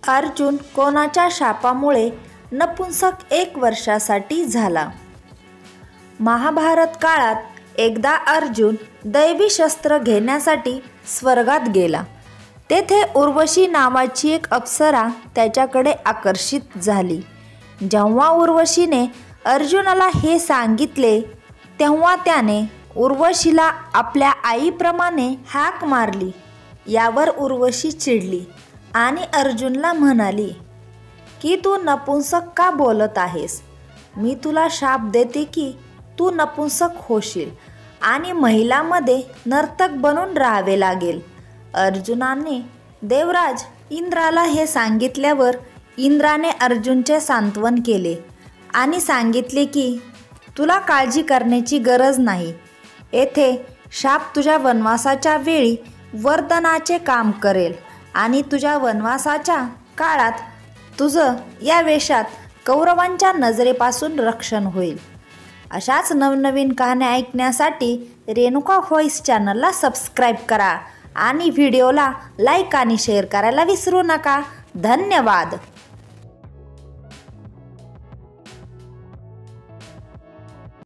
अर्जुन कोणाच्या शापामुळे नपुंसक 1 वर्षासाठी झाला? महाभारत काळात एकदा अर्जुन दैवी शस्त्र घेण्यासाठी स्वर्गात गेला. तेथे उर्वशी नावाची एक अप्सरा त्याच्याकडे आकर्षित झाली. जेव्हा उर्वशीने अर्जुनाला हे सांगितले तेव्हा त्याने उर्वशीला आपल्या आईप्रमाणे हाक मारली. यावर उर्वशी चिडली आणि अर्जुनला म्हणाली की तू नपुंसक का बोलत आहेस? मी तुला शाप देते की तू नपुंसक होशील आणि महिलांमध्ये नर्तक बनून राहावे लागेल. अर्जुनाने देवराज इंद्राला हे सांगितल्यावर इंद्राने अर्जुनचे सांत्वन केले आणि सांगितले की तुला काळजी करण्याची गरज नाही. येथे शाप तुझ्या वनवासाच्या वेळी वरदानाचे काम करेल आणि तुझ्या वनवासाच्या काळात तुझं या वेशात कौरवांच्या नजरेपासून रक्षण होईल. अशाच नवनवीन कहाण्या ऐकण्यासाठी रेणुका व्हॉइस चॅनलला सबस्क्राईब करा आणि व्हिडिओला लाईक आणि शेअर करायला विसरू नका. धन्यवाद.